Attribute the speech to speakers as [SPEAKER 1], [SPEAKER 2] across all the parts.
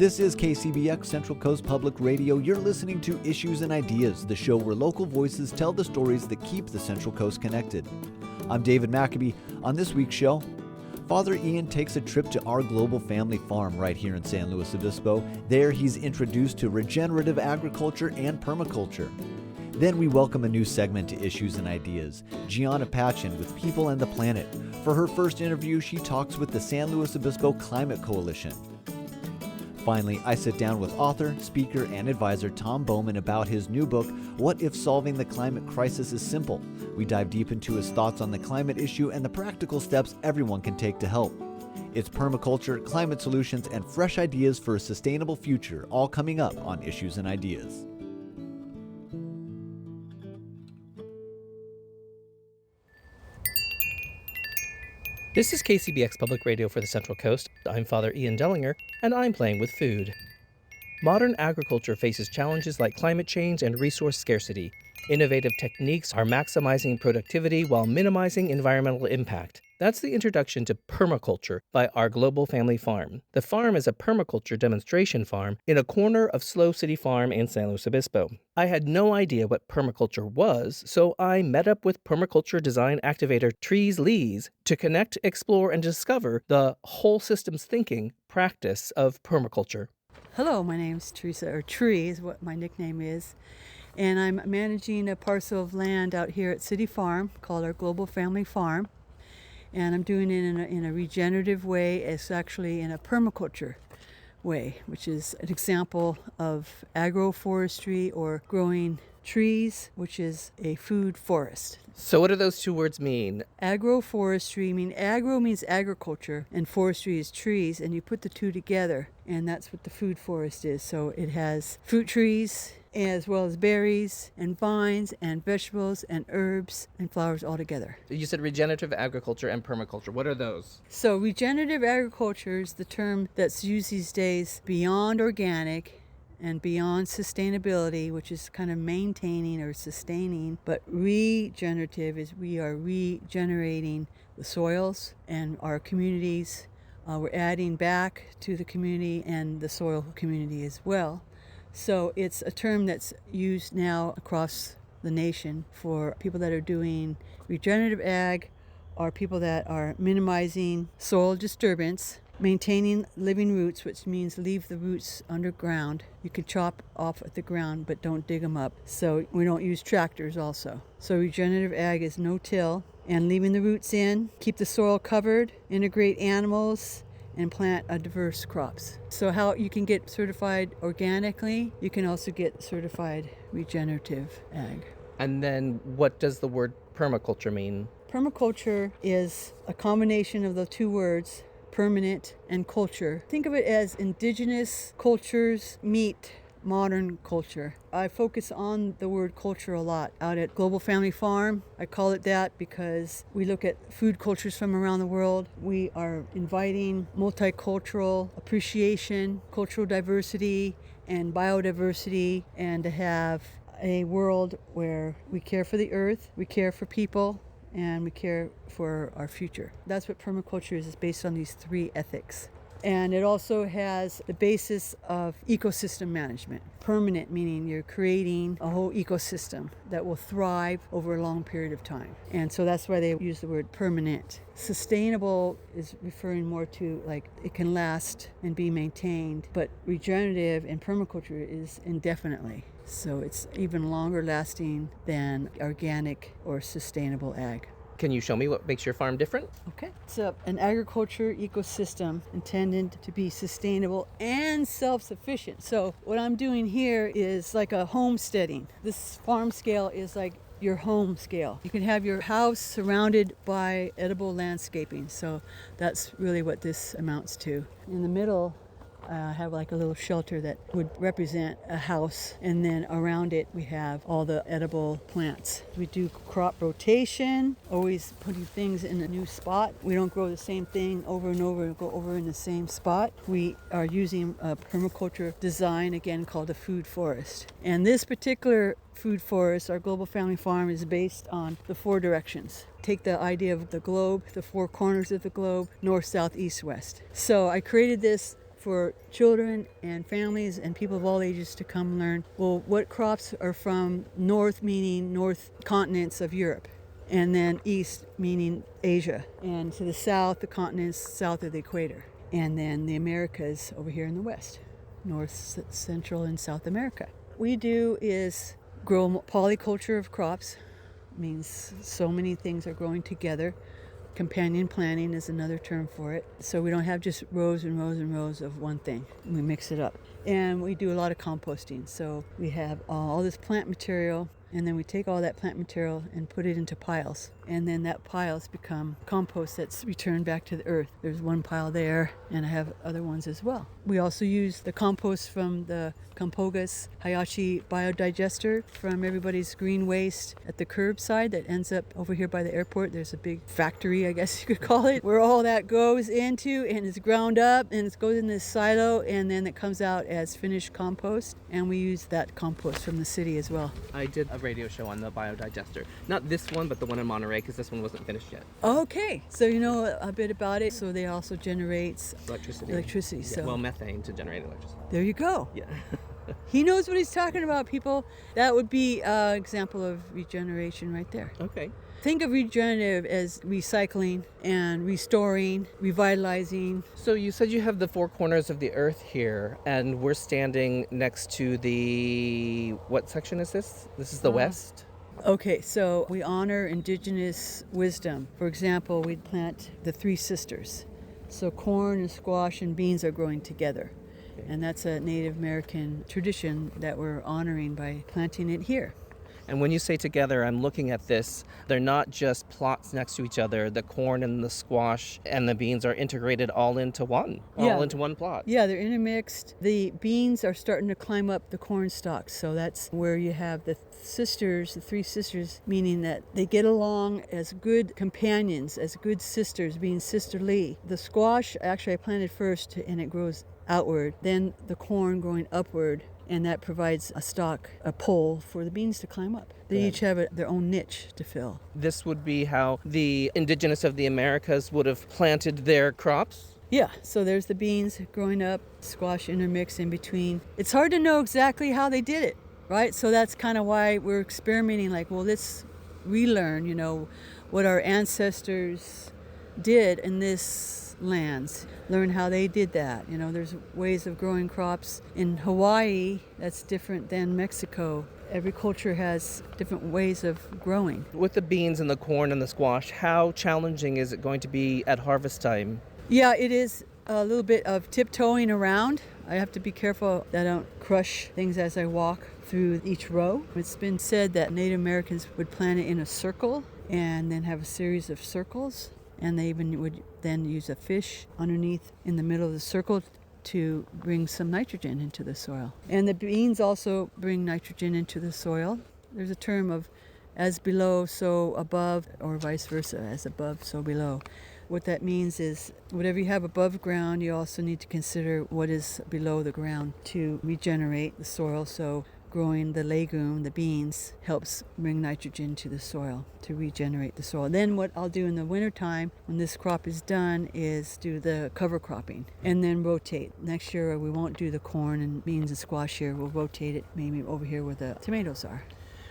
[SPEAKER 1] This is KCBX Central Coast Public Radio. You're listening to Issues and Ideas, the show where local voices tell the stories that keep the Central Coast connected. I'm David Maccabee. On this week's show, Father Ian takes a trip to our global family farm right here in San Luis Obispo. There he's introduced to regenerative agriculture and permaculture. Then we welcome a new segment to Issues and Ideas, Gianna Patchen with People and the Planet. For her first interview, she talks with the San Luis Obispo Climate Coalition. Finally, I sit down with author, speaker, and advisor Tom Bowman about his new book, What If Solving the Climate Crisis is Simple? We dive deep into his thoughts on the climate issue and the practical steps everyone can take to help. It's permaculture, climate solutions, and fresh ideas for a sustainable future, all coming up on Issues and Ideas.
[SPEAKER 2] This is KCBX Public Radio for the Central Coast. I'm Father Ian Dellinger, and I'm playing with food. Modern agriculture faces challenges like climate change and resource scarcity. Innovative techniques are maximizing productivity while minimizing environmental impact. That's the introduction to Permaculture by Our Global Family Farm. The farm is a permaculture demonstration farm in a corner of SLO City Farm in San Luis Obispo. I had no idea what permaculture was, so I met up with permaculture design activator Trees Lees to connect, explore, and discover the whole systems thinking practice of permaculture.
[SPEAKER 3] Hello, my name's Teresa, or Tree is what my nickname is. And I'm managing a parcel of land out here at City Farm called Our Global Family Farm. And I'm doing it in a regenerative way. It's actually in a permaculture way, which is an example of agroforestry or growing trees, which is a food forest.
[SPEAKER 2] So what do those two words mean?
[SPEAKER 3] Agroforestry, agro means agriculture and forestry is trees, and you put the two together, and that's what the food forest is. So it has fruit trees as well as berries and vines and vegetables and herbs and flowers all together.
[SPEAKER 2] You said regenerative agriculture and permaculture. What are those?
[SPEAKER 3] So regenerative agriculture is the term that's used these days beyond organic and beyond sustainability, which is kind of maintaining or sustaining. But regenerative is we are regenerating the soils and our communities. We're adding back to the community and the soil community as well. So it's a term that's used now across the nation for people that are doing regenerative ag, or people that are minimizing soil disturbance, maintaining living roots, which means leave the roots underground. You can chop off at the ground, but don't dig them up. So we don't use tractors also. So regenerative ag is no-till and leaving the roots in, keep the soil covered, integrate animals, and plant diverse crops. So how you can get certified organically, you can also get certified regenerative ag.
[SPEAKER 2] And then what does the word permaculture mean?
[SPEAKER 3] Permaculture is a combination of the two words, permanent and culture. Think of it as indigenous cultures meet modern culture. I focus on the word culture a lot out at Global Family Farm. I call it that because we look at food cultures from around the world. We are inviting multicultural appreciation, cultural diversity, and biodiversity, and to have a world where we care for the earth, we care for people, and we care for our future. That's what permaculture is based on these three ethics. And it also has the basis of ecosystem management. Permanent meaning you're creating a whole ecosystem that will thrive over a long period of time. And so that's why they use the word permanent. Sustainable is referring more to like it can last and be maintained, but regenerative and permaculture is indefinitely. So it's even longer lasting than organic or sustainable ag.
[SPEAKER 2] Can you show me what makes your farm different?
[SPEAKER 3] Okay. It's an agriculture ecosystem intended to be sustainable and self-sufficient. So what I'm doing here is like a homesteading. This farm scale is like your home scale. You can have your house surrounded by edible landscaping. So that's really what this amounts to. In the middle, have like a little shelter that would represent a house, and then around it we have all the edible plants. We do crop rotation, always putting things in a new spot. We don't grow the same thing over and over and go over in the same spot. We are using a permaculture design, again, called a food forest. And this particular food forest, our Global Family Farm, is based on the four directions. Take the idea of the globe, the four corners of the globe, north, south, east, west. So I created this for children and families and people of all ages to come learn, well, what crops are from north, meaning north continents of Europe, and then east, meaning Asia, and to the south, the continents south of the equator, and then the Americas over here in the west, North, Central, and South America. What we do is grow polyculture of crops. Means so many things are growing together. Companion planting is another term for it. So we don't have just rows and rows and rows of one thing. We mix it up. And we do a lot of composting. So we have all this plant material, and then we take all that plant material and put it into piles. And then that piles become compost that's returned back to the earth. There's one pile there, and I have other ones as well. We also use the compost from the Campogas Hayashi biodigester from everybody's green waste at the curbside that ends up over here by the airport. There's a big factory, I guess you could call it, where all that goes into and is ground up and it goes in this silo, and then it comes out as finished compost. And we use that compost from the city as well.
[SPEAKER 2] I did a radio show on the biodigester. Not this one, but the one in Monterey, because this one wasn't finished yet.
[SPEAKER 3] Okay, so you know a bit about it. So they also generates
[SPEAKER 2] Electricity.
[SPEAKER 3] So
[SPEAKER 2] Well, methane to generate electricity.
[SPEAKER 3] there you go.
[SPEAKER 2] Yeah.
[SPEAKER 3] He knows what he's talking about, people. That would be an example of regeneration right there.
[SPEAKER 2] Okay.
[SPEAKER 3] Think of regenerative as recycling and restoring, revitalizing.
[SPEAKER 2] So you said you have the four corners of the earth here, and we're standing next to the... What section is this? This is the west?
[SPEAKER 3] Okay, so we honor indigenous wisdom. For example, we plant the three sisters. So corn and squash and beans are growing together. And that's a Native American tradition that we're honoring by planting it here.
[SPEAKER 2] And when you say together, I'm looking at this, they're not just plots next to each other. The corn and the squash and the beans are integrated all into one plot.
[SPEAKER 3] Yeah, they're intermixed. The beans are starting to climb up the corn stalks. So that's where you have the sisters, the three sisters, meaning that they get along as good companions, as good sisters, being sisterly. The squash, actually I planted first and it grows outward, then the corn growing upward, and that provides a stalk, a pole for the beans to climb up. They each have their own niche to fill.
[SPEAKER 2] This would be how the indigenous of the Americas would have planted their crops?
[SPEAKER 3] Yeah, so there's the beans growing up, squash intermixed in between. It's hard to know exactly how they did it, right? So that's kind of why we're experimenting, like, well, let's relearn, what our ancestors did in this lands, learn how they did that. There's ways of growing crops in Hawaii that's different than Mexico. Every culture has different ways of growing.
[SPEAKER 2] With the beans and the corn and the squash, how challenging is it going to be at harvest time?
[SPEAKER 3] Yeah, it is a little bit of tiptoeing around. I have to be careful that I don't crush things as I walk through each row. It's been said that Native Americans would plant it in a circle and then have a series of circles. And they even would then use a fish underneath in the middle of the circle to bring some nitrogen into the soil. And the beans also bring nitrogen into the soil. There's a term of as below, so above, or vice versa, as above, so below. What that means is whatever you have above ground, you also need to consider what is below the ground to regenerate the soil. So growing the legume, the beans, helps bring nitrogen to the soil to regenerate the soil. Then what I'll do in the wintertime when this crop is done is do the cover cropping and then rotate. Next year we won't do the corn and beans and squash here. We'll rotate it maybe over here where the tomatoes are.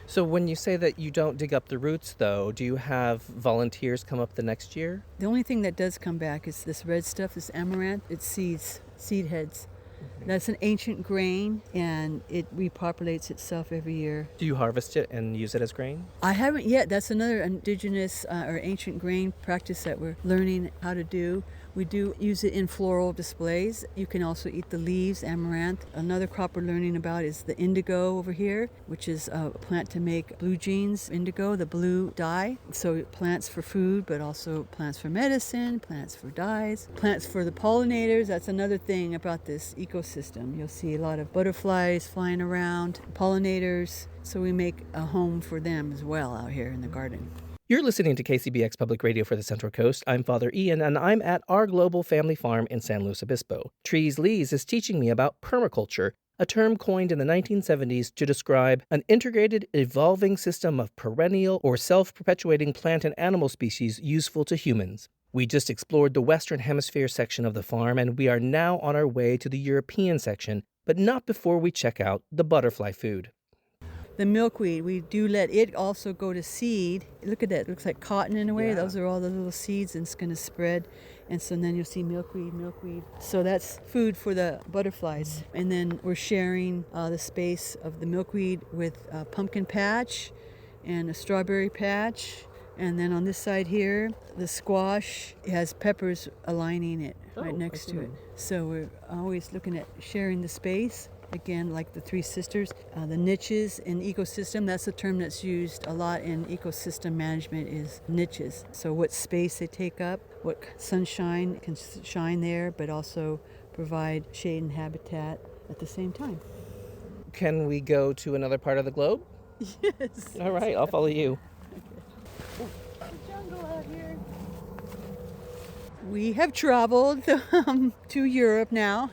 [SPEAKER 2] So when you say that you don't dig up the roots, though, do you have volunteers come up the next year?
[SPEAKER 3] The only thing that does come back is this red stuff, this amaranth. It's seed heads. That's an ancient grain, and it repopulates itself every year.
[SPEAKER 2] Do you harvest it and use it as grain?
[SPEAKER 3] I haven't yet. That's another indigenous or ancient grain practice that we're learning how to do. We do use it in floral displays. You can also eat the leaves, amaranth. Another crop we're learning about is the indigo over here, which is a plant to make blue jeans, indigo, the blue dye. So plants for food, but also plants for medicine, plants for dyes, plants for the pollinators. That's another thing about this ecosystem. You'll see a lot of butterflies flying around, pollinators. So we make a home for them as well out here in the garden.
[SPEAKER 2] You're listening to KCBX Public Radio for the Central Coast. I'm Father Ian, and I'm at our global family farm in San Luis Obispo. Trees Lees is teaching me about permaculture, a term coined in the 1970s to describe an integrated, evolving system of perennial or self-perpetuating plant and animal species useful to humans. We just explored the Western Hemisphere section of the farm, and we are now on our way to the European section, but not before we check out the butterfly food.
[SPEAKER 3] The milkweed, we do let it also go to seed. Look at that, it looks like cotton in a way.
[SPEAKER 2] Yeah.
[SPEAKER 3] Those are all the little seeds, and it's going to spread. And so then you'll see milkweed. So that's food for the butterflies. And then we're sharing the space of the milkweed with a pumpkin patch and a strawberry patch. And then on this side here, the squash has peppers aligning it right next to it. So we're always looking at sharing the space. Again, like the three sisters, the niches in ecosystem, that's a term that's used a lot in ecosystem management, is niches. So what space they take up, what sunshine can shine there, but also provide shade and habitat at the same time.
[SPEAKER 2] Can we go to another part of the globe?
[SPEAKER 3] Yes.
[SPEAKER 2] All right, I'll follow you.
[SPEAKER 3] The jungle out here. We have traveled to Europe now,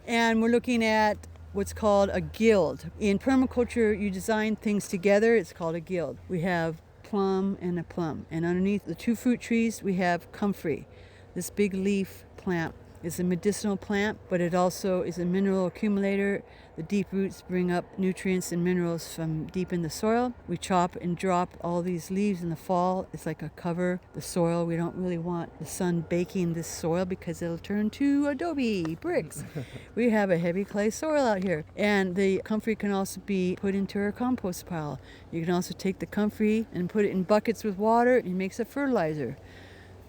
[SPEAKER 3] and we're looking at what's called a guild. In permaculture, you design things together. It's called a guild. We have plum and a plum. And underneath the two fruit trees, we have comfrey. This big leaf plant is a medicinal plant, but it also is a mineral accumulator. The deep roots bring up nutrients and minerals from deep in the soil. We chop and drop all these leaves in the fall. It's like a cover the soil. We don't really want the sun baking this soil because it'll turn to adobe bricks. We have a heavy clay soil out here. And the comfrey can also be put into our compost pile. You can also take the comfrey and put it in buckets with water. It makes a fertilizer.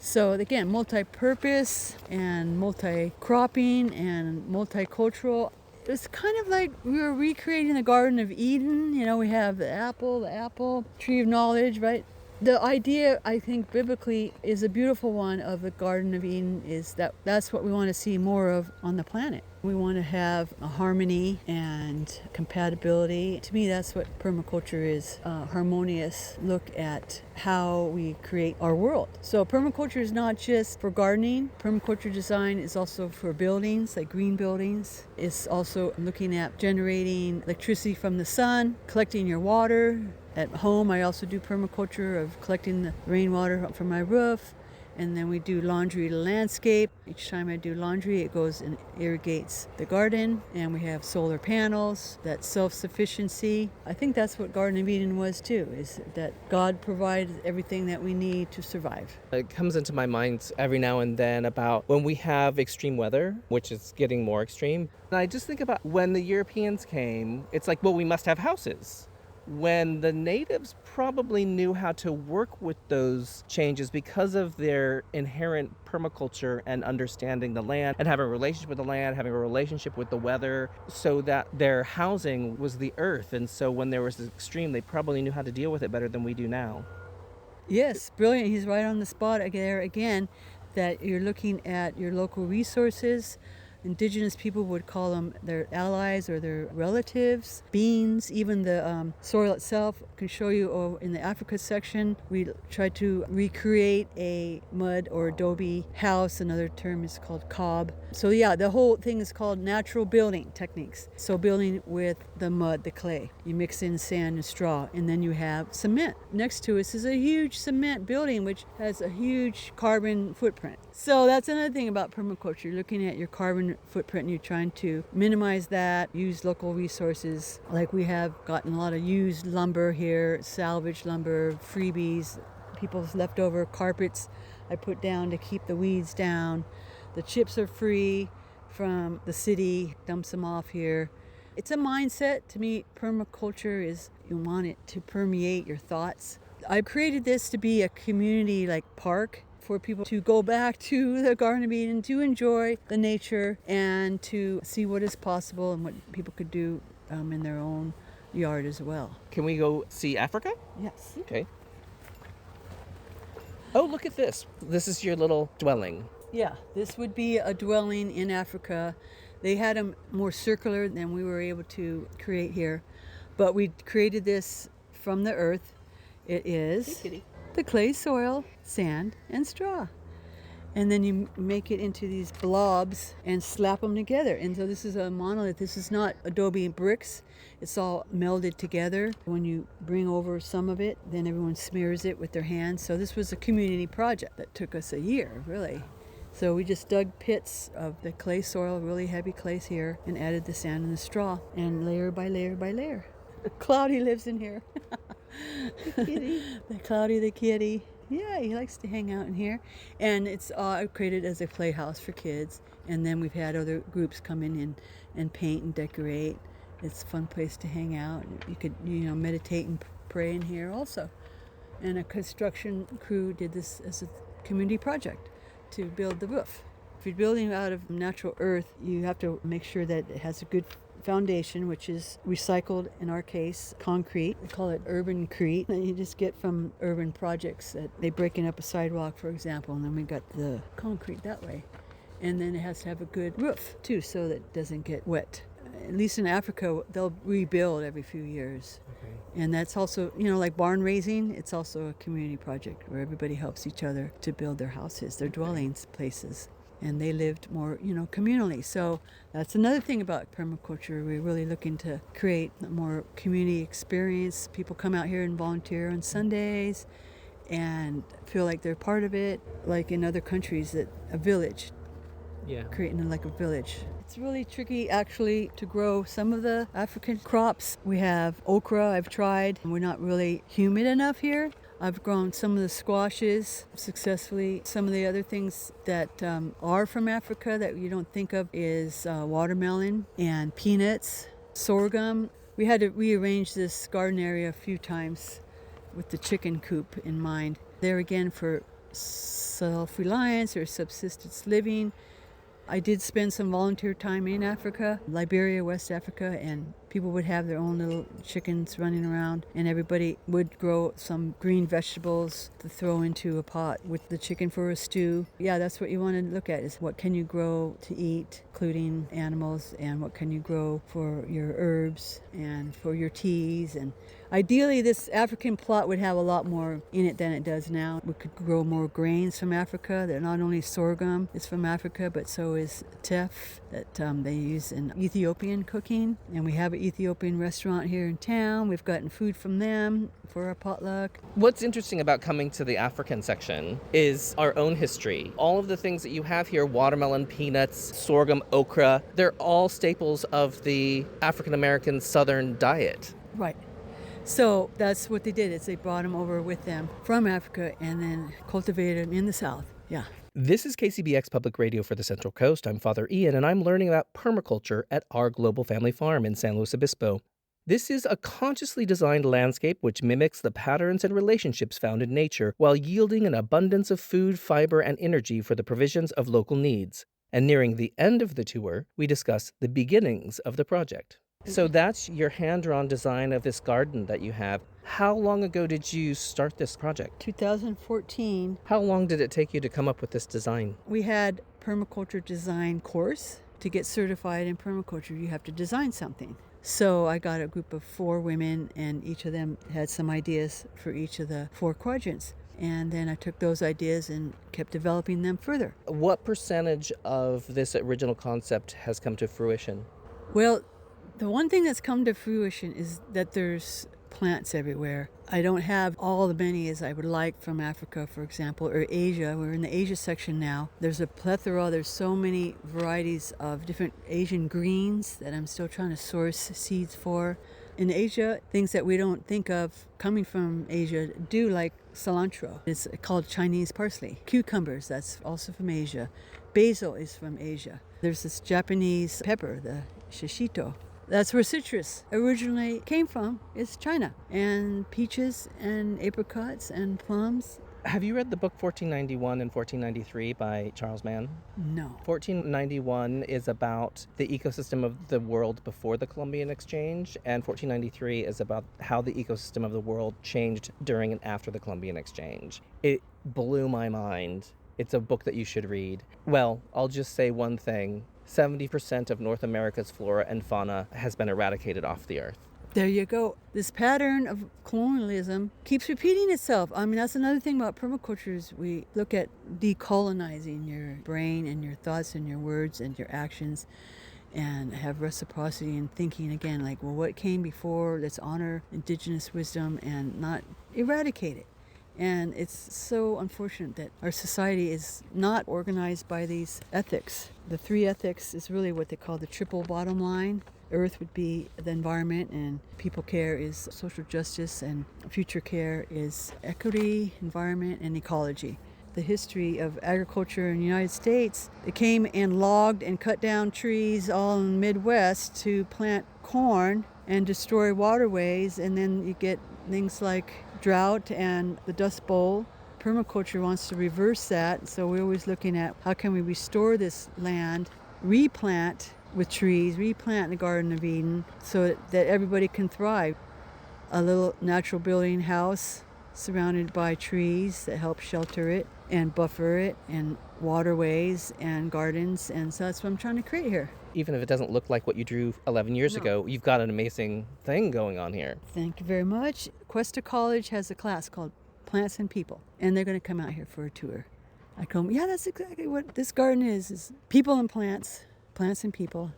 [SPEAKER 3] So again, multi-purpose and multi-cropping and multicultural. It's kind of like we were recreating the Garden of Eden. You know, we have the apple, tree of knowledge, right? The idea, I think, biblically is a beautiful one of the Garden of Eden, is that that's what we want to see more of on the planet. We want to have a harmony and compatibility. To me, that's what permaculture is, a harmonious look at how we create our world. So permaculture is not just for gardening. Permaculture design is also for buildings, like green buildings. It's also looking at generating electricity from the sun, collecting your water. At home, I also do permaculture of collecting the rainwater from my roof. And then we do laundry to landscape. Each time I do laundry, it goes and irrigates the garden. And we have solar panels, that self-sufficiency. I think that's what Garden of Eden was too, is that God provides everything that we need to survive.
[SPEAKER 2] It comes into my mind every now and then about when we have extreme weather, which is getting more extreme. And I just think about when the Europeans came, it's like, well, we must have houses. When the natives probably knew how to work with those changes because of their inherent permaculture and understanding the land and having a relationship with the land, having a relationship with the weather, so that their housing was the earth. And so when there was this extreme, they probably knew how to deal with it better than we do now.
[SPEAKER 3] Yes, brilliant. He's right on the spot there again, that you're looking at your local resources. Indigenous people would call them their allies or their relatives. Beans, even the soil itself. I can show you in the Africa section, we try to recreate a mud or adobe house. Another term is called cob. So yeah, the whole thing is called natural building techniques. So building with the mud, the clay. You mix in sand and straw, and then you have cement. Next to us is a huge cement building, which has a huge carbon footprint. So that's another thing about permaculture. You're looking at your carbon footprint and you're trying to minimize that, use local resources. Like we have gotten a lot of used lumber here, salvage lumber, freebies, people's leftover carpets I put down to keep the weeds down. The chips are free from the city, dumps them off here. It's a mindset. To me, permaculture is you want it to permeate your thoughts. I've created this to be a community like park for people to go back to the Garden of Eden, to enjoy the nature and to see what is possible and what people could do in their own yard as well.
[SPEAKER 2] Can we go see Africa?
[SPEAKER 3] Yes.
[SPEAKER 2] Okay. Oh, look at this. This is your little dwelling.
[SPEAKER 3] Yeah, this would be a dwelling in Africa. They had them more circular than we were able to create here, but we created this from the earth. It is the clay soil, sand, and straw. And then you make it into these blobs and slap them together. And so this is a monolith. This is not adobe bricks. It's all melded together. When you bring over some of it, then everyone smears it with their hands. So this was a community project that took us a year, really. So we just dug pits of the clay soil, really heavy clays here, and added the sand and the straw, and layer by layer by layer. Cloudy lives in here.
[SPEAKER 4] The kitty.
[SPEAKER 3] The Cloudy the kitty. Yeah, he likes to hang out in here. And it's created as a playhouse for kids. And then we've had other groups come in and paint and decorate. It's a fun place to hang out. You could, meditate and pray in here also. And a construction crew did this as a community project to build the roof. If you're building out of natural earth, you have to make sure that it has a good foundation, which is recycled, in our case, concrete. We call it urban crete. And you just get from urban projects that they breaking up a sidewalk, for example, and then we got the concrete that way. And then it has to have a good roof too, so that it doesn't get wet. At least in Africa, they'll rebuild every few years. Okay. And that's also, like barn raising, it's also a community project where everybody helps each other to build their houses, their dwellings places. And they lived more, communally. So that's another thing about permaculture. We're really looking to create a more community experience. People come out here and volunteer on Sundays and feel like they're part of it, like in other countries, that a village. Yeah. Creating like a village. It's really tricky actually to grow some of the African crops. We have okra I've tried. We're not really humid enough here. I've grown some of the squashes successfully. Some of the other things that are from Africa that you don't think of is watermelon and peanuts, sorghum. We had to rearrange this garden area a few times with the chicken coop in mind. There again for self-reliance or subsistence living. I did spend some volunteer time in Africa, Liberia, West Africa, and people would have their own little chickens running around, and everybody would grow some green vegetables to throw into a pot with the chicken for a stew. Yeah, that's what you want to look at, is what can you grow to eat, including animals, and what can you grow for your herbs and for your teas. And ideally, this African plot would have a lot more in it than it does now. We could grow more grains from Africa. They're not only sorghum is from Africa, but so is teff that they use in Ethiopian cooking. And we have an Ethiopian restaurant here in town. We've gotten food from them for our potluck.
[SPEAKER 2] What's interesting about coming to the African section is our own history. All of the things that you have here, watermelon, peanuts, sorghum, okra, they're all staples of the African-American Southern diet.
[SPEAKER 3] Right. So that's what they did, is they brought them over with them from Africa and then cultivated them in the South. Yeah.
[SPEAKER 2] This is KCBX Public Radio for the Central Coast. I'm Father Ian, and I'm learning about permaculture at our Global Family Farm in San Luis Obispo. This is a consciously designed landscape which mimics the patterns and relationships found in nature while yielding an abundance of food, fiber, and energy for the provisions of local needs. And nearing the end of the tour, we discuss the beginnings of the project. So that's your hand-drawn design of this garden that you have. How long ago did you start this project?
[SPEAKER 3] 2014.
[SPEAKER 2] How long did it take you to come up with this design?
[SPEAKER 3] We had permaculture design course. To get certified in permaculture, you have to design something. So I got a group of 4 women, and each of them had some ideas for each of the 4 quadrants. And then I took those ideas and kept developing them further.
[SPEAKER 2] What percentage of this original concept has come to fruition?
[SPEAKER 3] Well, the one thing that's come to fruition is that there's plants everywhere. I don't have all the many as I would like from Africa, for example, or Asia. We're in the Asia section now. There's a plethora. There's so many varieties of different Asian greens that I'm still trying to source seeds for. In Asia, things that we don't think of coming from Asia do, like cilantro. It's called Chinese parsley. Cucumbers, that's also from Asia. Basil is from Asia. There's this Japanese pepper, the shishito. That's where citrus originally came from. It's China. And peaches and apricots and plums.
[SPEAKER 2] Have you read the book 1491 and 1493 by Charles Mann?
[SPEAKER 3] No.
[SPEAKER 2] 1491 is about the ecosystem of the world before the Columbian Exchange, and 1493 is about how the ecosystem of the world changed during and after the Columbian Exchange. It blew my mind. It's a book that you should read. Well, I'll just say one thing. 70% of North America's flora and fauna has been eradicated off the earth.
[SPEAKER 3] There you go. This pattern of colonialism keeps repeating itself. I mean, that's another thing about permaculture is we look at decolonizing your brain and your thoughts and your words and your actions and have reciprocity and thinking again, like, well, what came before? Let's honor indigenous wisdom and not eradicate it. And it's so unfortunate that our society is not organized by these ethics. The three ethics is really what they call the triple bottom line. Earth would be the environment, and people care is social justice, and future care is equity, environment, and ecology. The history of agriculture in the United States, they came and logged and cut down trees all in the Midwest to plant corn and destroy waterways, and then you get things like drought and the Dust Bowl. Permaculture wants to reverse that, so we're always looking at how can we restore this land, replant with trees, replant in the Garden of Eden so that everybody can thrive. A little natural building house surrounded by trees that help shelter it and buffer it, and waterways and gardens, and so that's what I'm trying to create here.
[SPEAKER 2] Even if it doesn't look like what you drew 11 years ago, you've got an amazing thing going on here.
[SPEAKER 3] Thank you very much. Cuesta College has a class called Plants and People, and they're going to come out here for a tour. I told them, yeah, that's exactly what this garden is people and plants. Plants and people.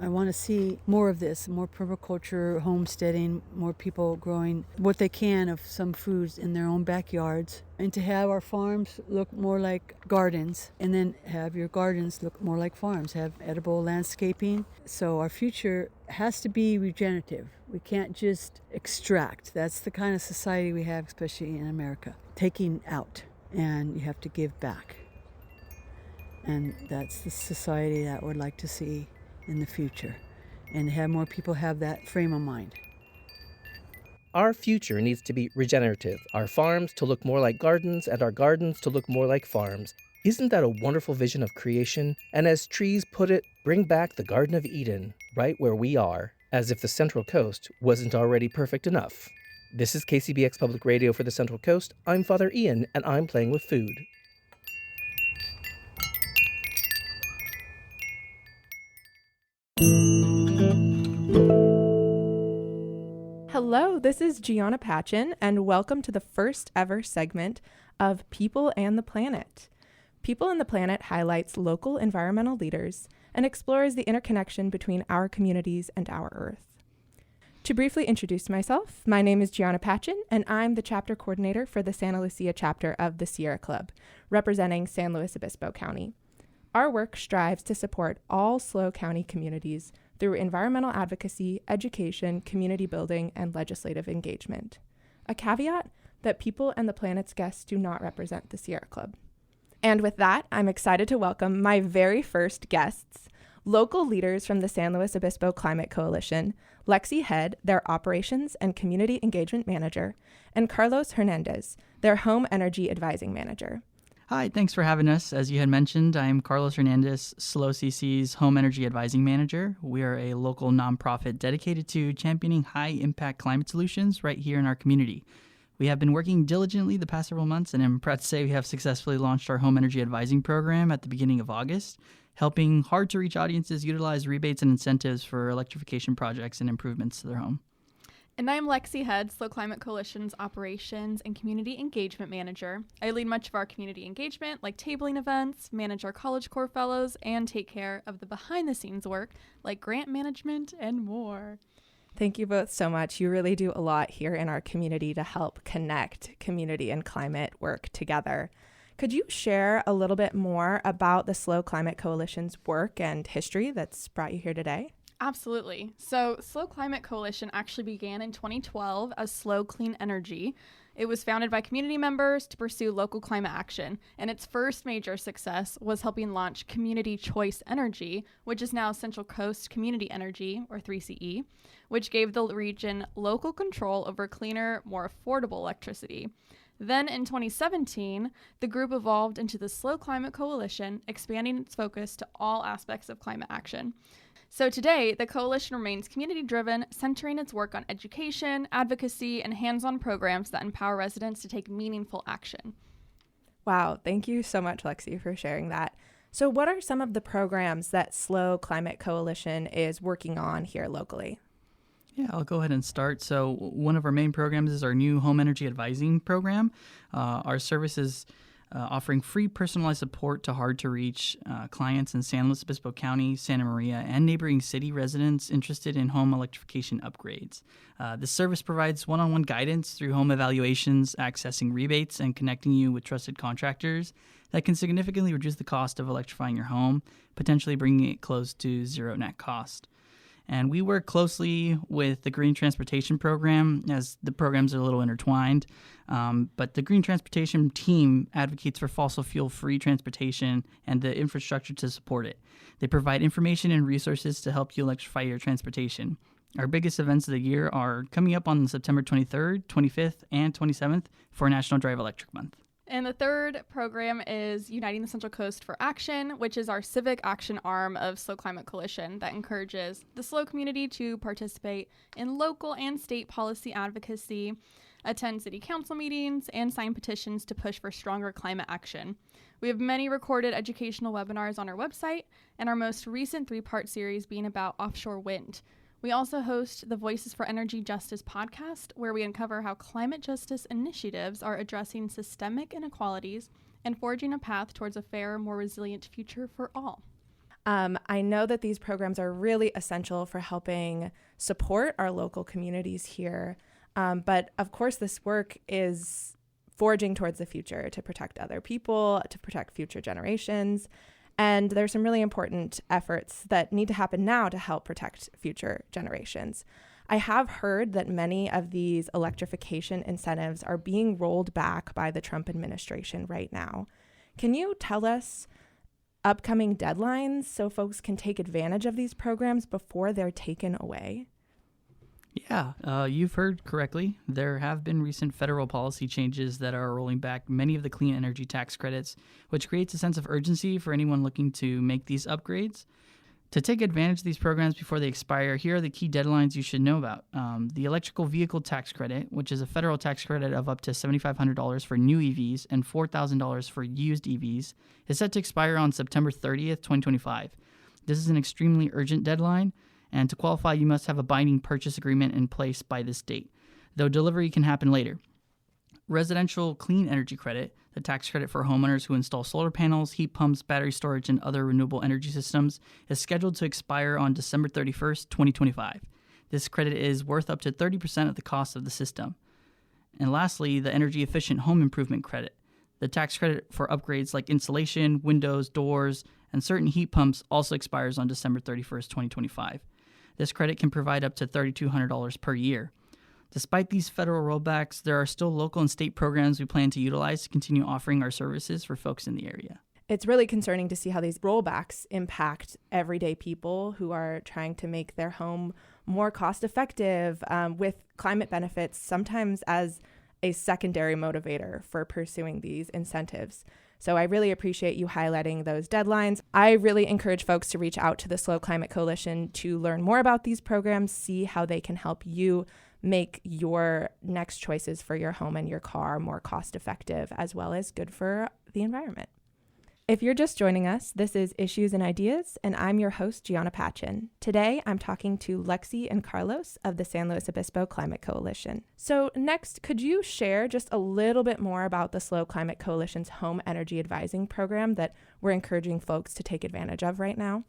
[SPEAKER 3] I want to see more of this, more permaculture, homesteading, more people growing what they can of some foods in their own backyards, and to have our farms look more like gardens, and then have your gardens look more like farms, have edible landscaping. So our future has to be regenerative. We can't just extract. That's the kind of society we have, especially in America. Taking out, and you have to give back. And that's the society that I would like to see in the future, and have more people have that frame of mind.
[SPEAKER 2] Our future needs to be regenerative, our farms to look more like gardens, and our gardens to look more like farms. Isn't that a wonderful vision of creation? And as Trees put it, bring back the Garden of Eden, right where we are, as if the Central Coast wasn't already perfect enough. This is KCBX Public Radio for the Central Coast. I'm Father Ian, and I'm playing with food.
[SPEAKER 5] Hello, this is Gianna Patchen, and welcome to the first ever segment of People and the Planet. People and the Planet highlights local environmental leaders and explores the interconnection between our communities and our Earth. To briefly introduce myself, my name is Gianna Patchen, and I'm the chapter coordinator for the Santa Lucia chapter of the Sierra Club, representing San Luis Obispo County. Our work strives to support all SLO County communities through environmental advocacy, education, community building, and legislative engagement. A caveat that People and the Planet's guests do not represent the Sierra Club. And with that, I'm excited to welcome my very first guests, local leaders from the San Luis Obispo Climate Coalition, Lexi Head, their Operations and Community Engagement Manager, and Carlos Hernandez, their Home Energy Advising Manager.
[SPEAKER 6] Hi, thanks for having us. As you had mentioned, I'm Carlos Hernandez, SLO CC's Home Energy Advising Manager. We are a local nonprofit dedicated to championing high-impact climate solutions right here in our community. We have been working diligently the past several months, and I'm proud to say we have successfully launched our Home Energy Advising program at the beginning of August, helping hard-to-reach audiences utilize rebates and incentives for electrification projects and improvements to their home.
[SPEAKER 7] And I'm Lexi Head, SLO Climate Coalition's Operations and Community Engagement Manager. I lead much of our community engagement, like tabling events, manage our College Corps fellows, and take care of the behind-the-scenes work, like grant management and more.
[SPEAKER 5] Thank you both so much. You really do a lot here in our community to help connect community and climate work together. Could you share a little bit more about the SLO Climate Coalition's work and history that's brought you here today?
[SPEAKER 7] Absolutely. So SLO Climate Coalition actually began in 2012 as SLO Clean Energy. It was founded by community members to pursue local climate action, and its first major success was helping launch Community Choice Energy, which is now Central Coast Community Energy, or 3CE, which gave the region local control over cleaner, more affordable electricity. Then in 2017, the group evolved into the SLO Climate Coalition, expanding its focus to all aspects of climate action. So today, the coalition remains community-driven, centering its work on education, advocacy, and hands-on programs that empower residents to take meaningful action.
[SPEAKER 5] Wow, thank you so much, Lexi, for sharing that. So what are some of the programs that SLO Climate Coalition is working on here locally?
[SPEAKER 6] Yeah, I'll go ahead and start. So one of our main programs is our new home energy advising program. Our service is offering free personalized support to hard-to-reach clients in San Luis Obispo County, Santa Maria, and neighboring city residents interested in home electrification upgrades. This service provides one-on-one guidance through home evaluations, accessing rebates, and connecting you with trusted contractors that can significantly reduce the cost of electrifying your home, potentially bringing it close to zero net cost. And we work closely with the Green Transportation Program, as the programs are a little intertwined. But the Green Transportation team advocates for fossil fuel-free transportation and the infrastructure to support it. They provide information and resources to help you electrify your transportation. Our biggest events of the year are coming up on September 23rd, 25th, and 27th for National Drive Electric Month.
[SPEAKER 7] And the third program is Uniting the Central Coast for Action, which is our civic action arm of SLO Climate Coalition that encourages the SLO community to participate in local and state policy advocacy, attend city council meetings, and sign petitions to push for stronger climate action. We have many recorded educational webinars on our website, and our most recent 3-part series being about offshore wind. We also host the Voices for Energy Justice podcast, where we uncover how climate justice initiatives are addressing systemic inequalities and forging a path towards a fairer, more resilient future for all.
[SPEAKER 5] I know that these programs are really essential for helping support our local communities here. But of course, this work is forging towards the future to protect other people, to protect future generations. And there's some really important efforts that need to happen now to help protect future generations. I have heard that many of these electrification incentives are being rolled back by the Trump administration right now. Can you tell us upcoming deadlines so folks can take advantage of these programs before they're taken away?
[SPEAKER 6] Yeah, you've heard correctly. There have been recent federal policy changes that are rolling back many of the clean energy tax credits, which creates a sense of urgency for anyone looking to make these upgrades. To take advantage of these programs before they expire, here are the key deadlines you should know about. The electrical vehicle tax credit, which is a federal tax credit of up to $7,500 for new EVs and $4,000 for used EVs, is set to expire on September 30th, 2025. This is an extremely urgent deadline, and to qualify, you must have a binding purchase agreement in place by this date, though delivery can happen later. Residential clean energy credit, the tax credit for homeowners who install solar panels, heat pumps, battery storage, and other renewable energy systems, is scheduled to expire on December 31st, 2025. This credit is worth up to 30% of the cost of the system. And lastly, the energy efficient home improvement credit. The tax credit for upgrades like insulation, windows, doors, and certain heat pumps also expires on December 31st, 2025. This credit can provide up to $3,200 per year. Despite these federal rollbacks, there are still local and state programs we plan to utilize to continue offering our services for folks in the area.
[SPEAKER 5] It's really concerning to see how these rollbacks impact everyday people who are trying to make their home more cost effective with climate benefits, sometimes as a secondary motivator for pursuing these incentives. So I really appreciate you highlighting those deadlines. I really encourage folks to reach out to the SLO Climate Coalition to learn more about these programs, see how they can help you make your next choices for your home and your car more cost effective, as well as good for the environment. If you're just joining us, this is Issues and Ideas, and I'm your host, Gianna Patchen. Today, I'm talking to Lexi and Carlos of the San Luis Obispo Climate Coalition. So next, could you share just a little bit more about the SLO Climate Coalition's home energy advising program that we're encouraging folks to take advantage of right now?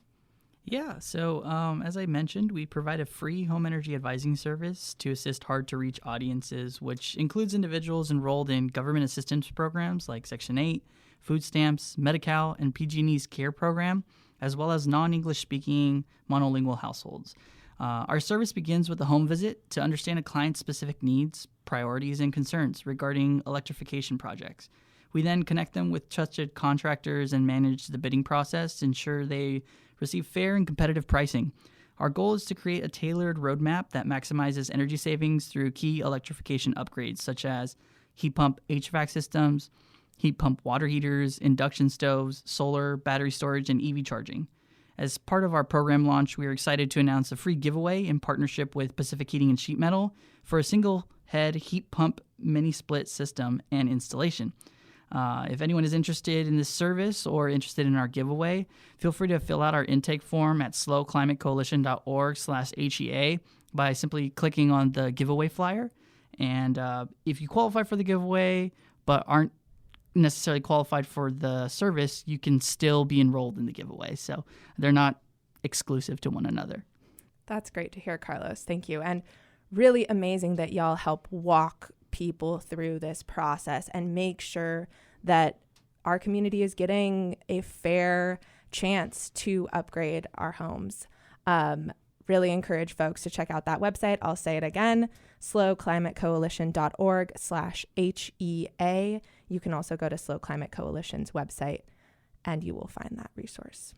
[SPEAKER 6] Yeah, so as I mentioned, we provide a free home energy advising service to assist hard-to-reach audiences, which includes individuals enrolled in government assistance programs like Section 8, food stamps, Medi-Cal, and PG&E's CARE program, as well as non-English speaking monolingual households. Our service begins with a home visit to understand a client's specific needs, priorities, and concerns regarding electrification projects. We then connect them with trusted contractors and manage the bidding process to ensure they receive fair and competitive pricing. Our goal is to create a tailored roadmap that maximizes energy savings through key electrification upgrades such as heat pump HVAC systems, heat pump water heaters, induction stoves, solar, battery storage, and EV charging. As part of our program launch, we are excited to announce a free giveaway in partnership with Pacific Heating and Sheet Metal for a single head heat pump mini split system and installation. If anyone is interested in this service or interested in our giveaway, feel free to fill out our intake form at sloclimatecoalition.org/HEA by simply clicking on the giveaway flyer. And if you qualify for the giveaway but aren't necessarily qualified for the service, you can still be enrolled in the giveaway. So they're not exclusive to one another.
[SPEAKER 5] That's great to hear, Carlos. Thank you. And really amazing that y'all help walk people through this process and make sure that our community is getting a fair chance to upgrade our homes. Really encourage folks to check out that website. I'll say it again, sloclimatecoalition.org/HEA. You can also go to SLO Climate Coalition's website and you will find that resource.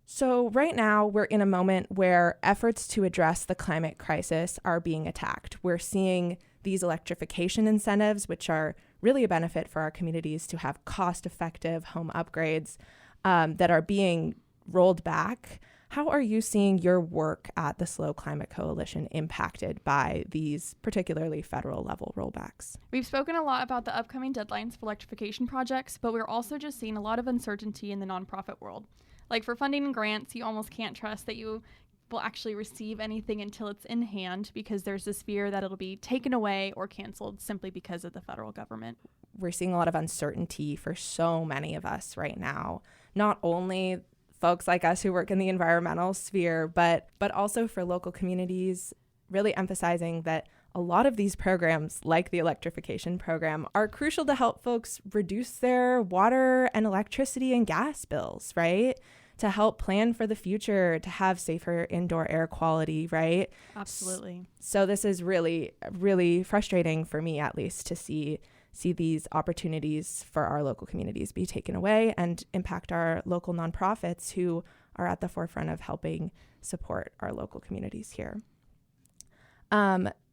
[SPEAKER 5] So right now we're in a moment where efforts to address the climate crisis are being attacked. We're seeing these electrification incentives, which are really a benefit for our communities to have cost-effective home upgrades that are being rolled back. How are you seeing your work at the SLO Climate Coalition impacted by these particularly federal level rollbacks?
[SPEAKER 7] We've spoken a lot about the upcoming deadlines for electrification projects, but we're also just seeing a lot of uncertainty in the nonprofit world. Like for funding and grants, you almost can't trust that you will actually receive anything until it's in hand, because there's this fear that it'll be taken away or canceled simply because of the federal government.
[SPEAKER 5] We're seeing a lot of uncertainty for so many of us right now, not only folks like us who work in the environmental sphere, but also for local communities, really emphasizing that a lot of these programs, like the electrification program, are crucial to help folks reduce their water and electricity and gas bills, right? To help plan for the future, to have safer indoor air quality, right?
[SPEAKER 7] Absolutely.
[SPEAKER 5] So this is really, really frustrating for me, at least, to see these opportunities for our local communities be taken away and impact our local nonprofits who are at the forefront of helping support our local communities here.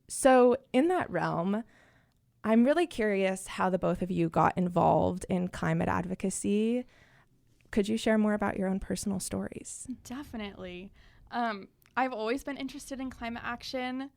[SPEAKER 5] So in that realm, I'm really curious how the both of you got involved in climate advocacy. Could you share more about your own personal stories?
[SPEAKER 7] Definitely. I've always been interested in climate action.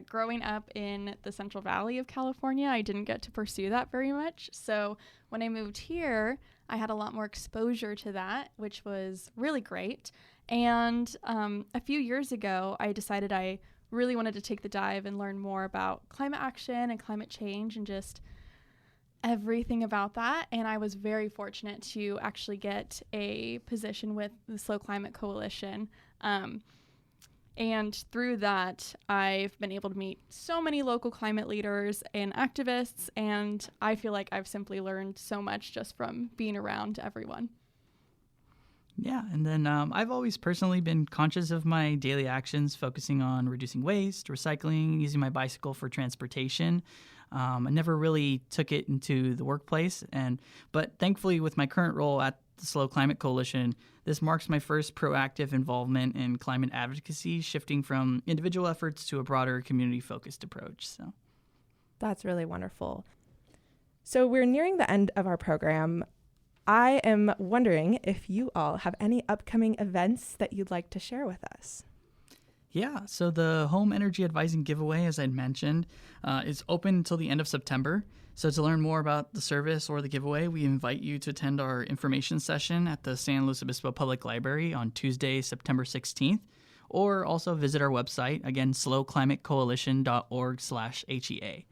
[SPEAKER 7] Growing up in the Central Valley of California, I didn't get to pursue that very much. So when I moved here, I had a lot more exposure to that, which was really great. And a few years ago, I decided I really wanted to take the dive and learn more about climate action and climate change and just everything about that. And I was very fortunate to actually get a position with the SLO Climate Coalition. And through that, I've been able to meet so many local climate leaders and activists, and I feel like I've simply learned so much just from being around everyone.
[SPEAKER 6] Yeah, and then I've always personally been conscious of my daily actions, focusing on reducing waste, recycling, using my bicycle for transportation. I never really took it into the workplace, but thankfully with my current role at the SLO Climate Coalition, this marks my first proactive involvement in climate advocacy, shifting from individual efforts to a broader community-focused approach. So
[SPEAKER 5] that's really wonderful. So we're nearing the end of our program. I am wondering if you all have any upcoming events that you'd like to share with us.
[SPEAKER 6] Yeah, so the Home Energy Advising Giveaway, as I mentioned, is open until the end of September. So to learn more about the service or the giveaway, we invite you to attend our information session at the San Luis Obispo Public Library on Tuesday, September 16th, or also visit our website, again, sloclimatecoalition.org/HEA.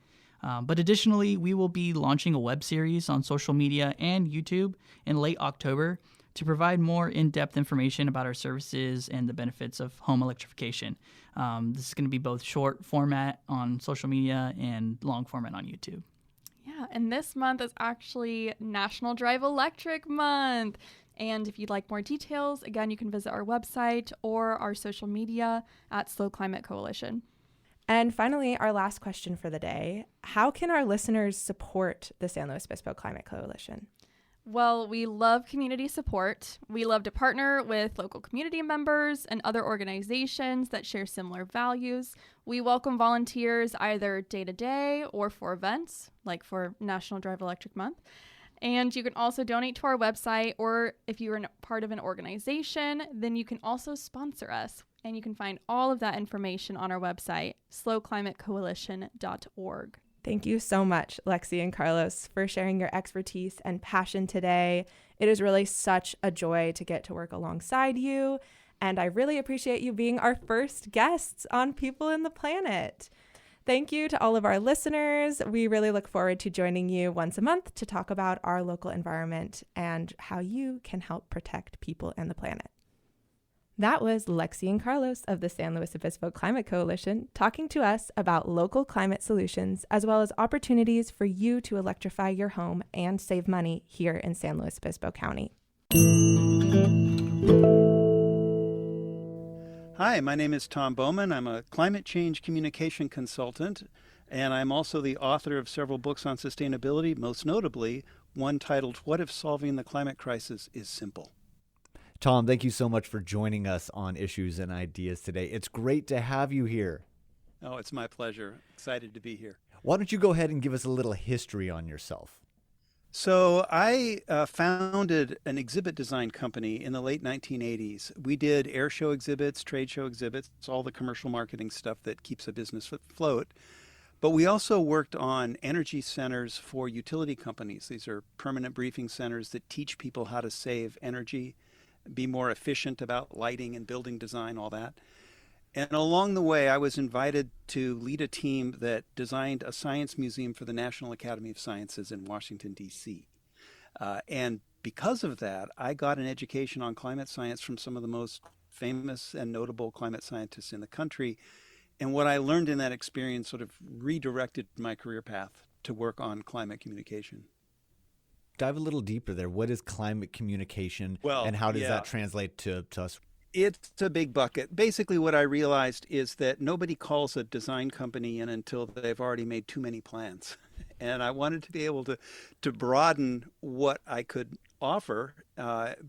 [SPEAKER 6] But additionally, we will be launching a web series on social media and YouTube in late October to provide more in-depth information about our services and the benefits of home electrification. This is going to be both short format on social media and long format on YouTube.
[SPEAKER 7] Yeah, and this month is actually National Drive Electric Month. And if you'd like more details, again, you can visit our website or our social media at SLO Climate Coalition.
[SPEAKER 5] And finally, our last question for the day. How can our listeners support the San Luis Obispo Climate Coalition?
[SPEAKER 7] Well, we love community support. We love to partner with local community members and other organizations that share similar values. We welcome volunteers either day-to-day or for events, like for National Drive Electric Month. And you can also donate to our website, or if you're part of an organization, then you can also sponsor us. And you can find all of that information on our website, sloclimatecoalition.org.
[SPEAKER 5] Thank you so much, Lexi and Carlos, for sharing your expertise and passion today. It is really such a joy to get to work alongside you And I really appreciate you being our first guests on People and the Planet. Thank you to all of our listeners. We really look forward to joining you once a month to talk about our local environment and how you can help protect people and the planet. That was Lexi and Carlos of the San Luis Obispo Climate Coalition talking to us about local climate solutions as well as opportunities for you to electrify your home and save money here in San Luis Obispo County.
[SPEAKER 8] Hi, my name is Tom Bowman. I'm a climate change communication consultant, and I'm also the author of several books on sustainability, most notably one titled, What If Solving the Climate Crisis is Simple?
[SPEAKER 1] Tom, thank you so much for joining us on Issues and Ideas today. It's great to have you here.
[SPEAKER 8] Oh, it's my pleasure. Excited to be here.
[SPEAKER 1] Why don't you go ahead and give us a little history on yourself?
[SPEAKER 8] So I founded an exhibit design company in the late 1980s. We did air show exhibits, trade show exhibits, all the commercial marketing stuff that keeps a business afloat. But we also worked on energy centers for utility companies. These are permanent briefing centers that teach people how to save energy, be more efficient about lighting and building design, all that. And along the way, I was invited to lead a team that designed a science museum for the National Academy of Sciences in Washington, D.C. And because of that, I got an education on climate science from some of the most famous and notable climate scientists in the country. And what I learned in that experience sort of redirected my career path to work on climate communication.
[SPEAKER 1] Dive a little deeper there. What is climate communication,
[SPEAKER 8] Well,
[SPEAKER 1] and how does
[SPEAKER 8] yeah.
[SPEAKER 1] that translate to us?
[SPEAKER 8] It's a big bucket. Basically, what I realized is that nobody calls a design company in until they've already made too many plans. And I wanted to be able to broaden what I could offer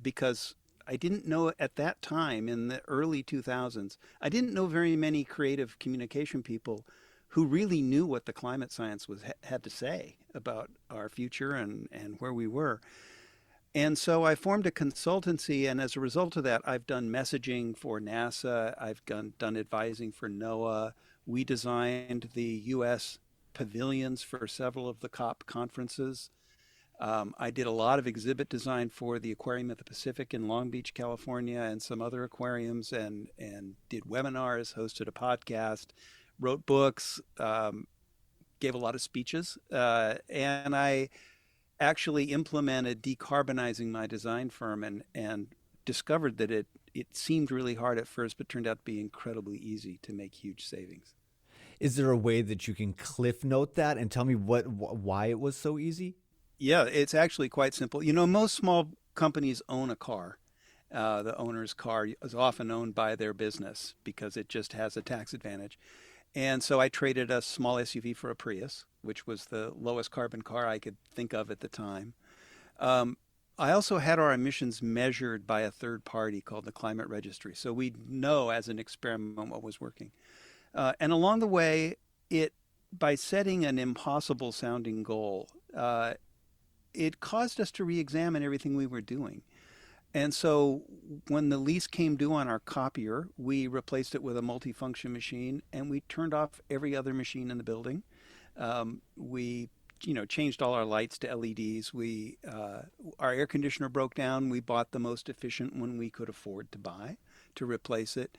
[SPEAKER 8] because I didn't know at that time in the early 2000s, I didn't know very many creative communication people who really knew what the climate science had to say about our future and where we were. And so I formed a consultancy, and as a result of that, I've done messaging for NASA, I've done advising for NOAA. We designed the U.S. pavilions for several of the COP conferences. I did a lot of exhibit design for the Aquarium of the Pacific in Long Beach, California, and some other aquariums, and did webinars, hosted a podcast, wrote books, gave a lot of speeches, and I actually implemented decarbonizing my design firm and discovered that it seemed really hard at first, but turned out to be incredibly easy to make huge savings.
[SPEAKER 1] Is there a way that you can cliff note that and tell me why it was so easy?
[SPEAKER 8] Yeah, it's actually quite simple. You know, most small companies own a car. The owner's car is often owned by their business because it just has a tax advantage. And so I traded a small SUV for a Prius, which was the lowest carbon car I could think of at the time. I also had our emissions measured by a third party called the Climate Registry. So we know as an experiment what was working. And along the way, by setting an impossible sounding goal, it caused us to re-examine everything we were doing. And so when the lease came due on our copier, we replaced it with a multifunction machine, and we turned off every other machine in the building. We changed all our lights to LEDs. Our air conditioner broke down. We bought the most efficient one we could afford to buy to replace it.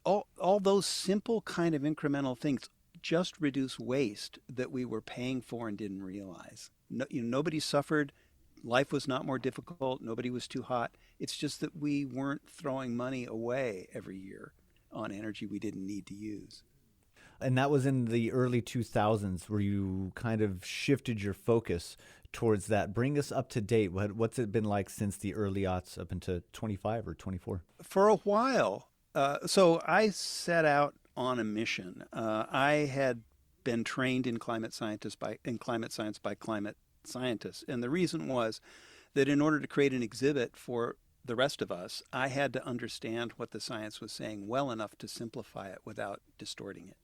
[SPEAKER 8] All those simple kind of incremental things just reduce waste that we were paying for and didn't realize. Nobody suffered. Life was not more difficult. Nobody was too hot. It's just that we weren't throwing money away every year on energy we didn't need to use.
[SPEAKER 1] And that was in the early 2000s where you kind of shifted your focus towards that. Bring us up to date. What's it been like since the early aughts up into 25 or 24?
[SPEAKER 8] For a while. So I set out on a mission. I had been trained in climate science by climate scientists. And the reason was that in order to create an exhibit for the rest of us, I had to understand what the science was saying well enough to simplify it without distorting it.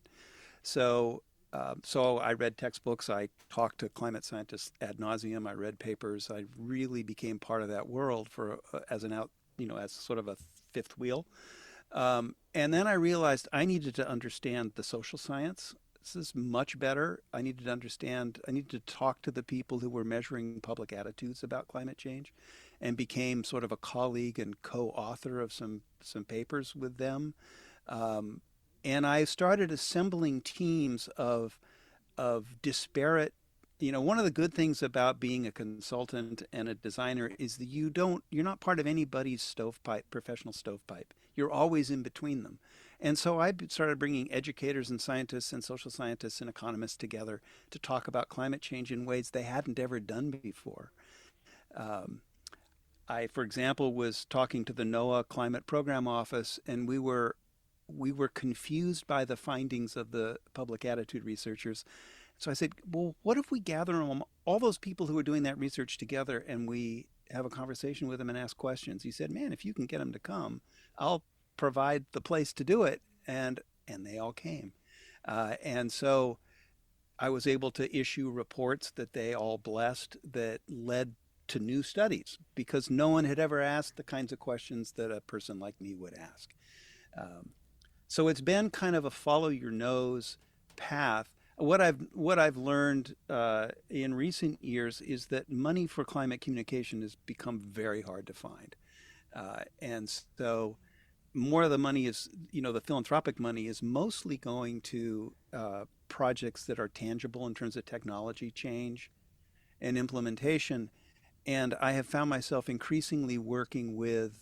[SPEAKER 8] So I read textbooks, I talked to climate scientists ad nauseum, I read papers, I really became part of that world as sort of a fifth wheel. And then I realized I needed to understand the social science. This is much better. I needed to talk to the people who were measuring public attitudes about climate change. and became sort of a colleague and co-author of some papers with them. And I started assembling teams of disparate. One of the good things about being a consultant and a designer is that you're not part of anybody's professional stovepipe. You're always in between them. And so I started bringing educators and scientists and social scientists and economists together to talk about climate change in ways they hadn't ever done before. I, for example, was talking to the NOAA Climate Program Office, and we were confused by the findings of the public attitude researchers. So I said, well, what if we gather all those people who are doing that research together and we have a conversation with them and ask questions? He said, man, if you can get them to come, I'll provide the place to do it. And they all came. And so I was able to issue reports that they all blessed that led to new studies, because no one had ever asked the kinds of questions that a person like me would ask. So it's been kind of a follow your nose path. What I've learned in recent years is that money for climate communication has become very hard to find, and so more of the money is, the philanthropic money is mostly going to projects that are tangible in terms of technology change and implementation. And I have found myself increasingly working with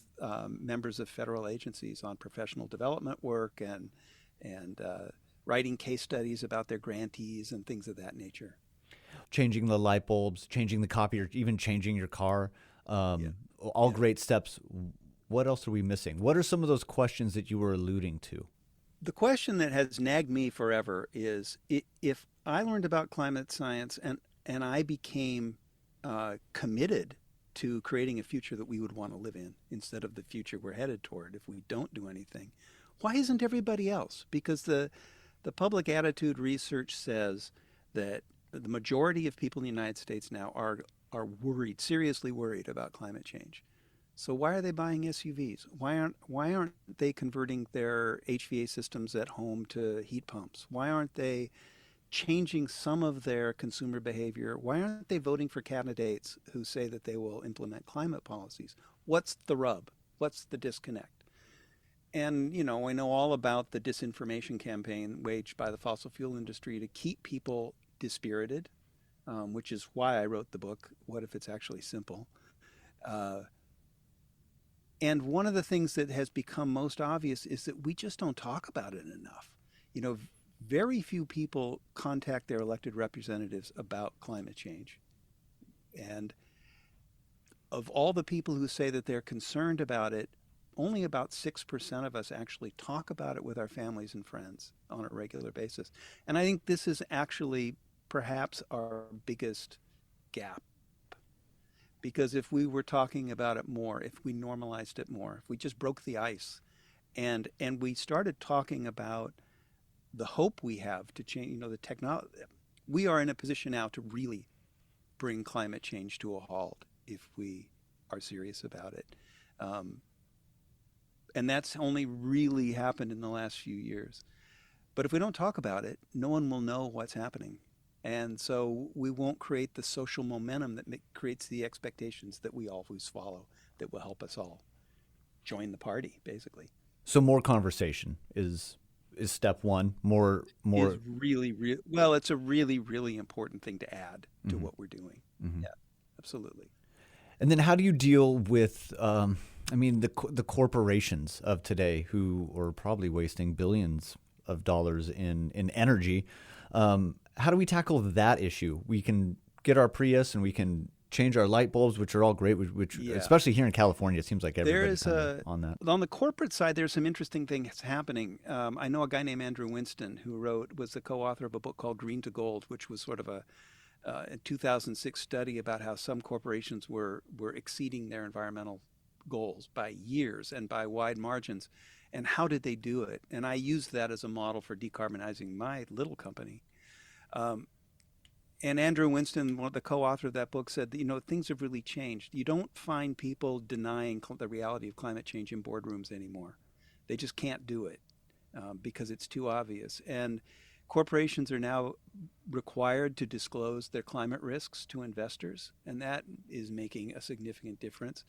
[SPEAKER 8] members of federal agencies on professional development work and writing case studies about their grantees and things of that nature.
[SPEAKER 1] Changing the light bulbs, changing the copier, even changing your car, all great steps. What else are we missing? What are some of those questions that you were alluding to?
[SPEAKER 8] The question that has nagged me forever is, if I learned about climate science and I became committed to creating a future that we would want to live in instead of the future we're headed toward if we don't do anything, why isn't everybody else? Because the public attitude research says that the majority of people in the United States now are worried, seriously worried about climate change. So why are they buying SUVs? Why aren't they converting their HVAC systems at home to heat pumps? Why aren't they changing some of their consumer behavior? Why aren't they voting for candidates who say that they will implement climate policies? What's the rub? What's the disconnect? And, I know all about the disinformation campaign waged by the fossil fuel industry to keep people dispirited, which is why I wrote the book, What If It's Actually Simple? And one of the things that has become most obvious is that we just don't talk about it enough. Very few people contact their elected representatives about climate change. And of all the people who say that they're concerned about it, only about 6% of us actually talk about it with our families and friends on a regular basis. And I think this is actually perhaps our biggest gap. Because if we were talking about it more, if we normalized it more, if we just broke the ice and we started talking about the hope we have to change, the technology, we are in a position now to really bring climate change to a halt if we are serious about it. And that's only really happened in the last few years. But if we don't talk about it, no one will know what's happening. And so we won't create the social momentum that creates the expectations that we always follow that will help us all join the party, basically.
[SPEAKER 1] So more conversation is step one. More.
[SPEAKER 8] Is really, well, it's a really, really important thing to add to what we're doing. Mm-hmm. Yeah, absolutely.
[SPEAKER 1] And then how do you deal with, the corporations of today who are probably wasting billions of dollars in energy? How do we tackle that issue? We can get our Prius and we can change our light bulbs, which are all great, which especially here in California, it seems like everybody's on that.
[SPEAKER 8] On the corporate side, there's some interesting things happening. I know a guy named Andrew Winston who was the co-author of a book called Green to Gold, which was sort of a 2006 study about how some corporations were exceeding their environmental goals by years and by wide margins. And how did they do it? And I used that as a model for decarbonizing my little company. And Andrew Winston, the co-author of that book, said that, things have really changed. You don't find people denying the reality of climate change in boardrooms anymore. They just can't do it because it's too obvious. And Corporations are now required to disclose their climate risks to investors, and that is making a significant difference.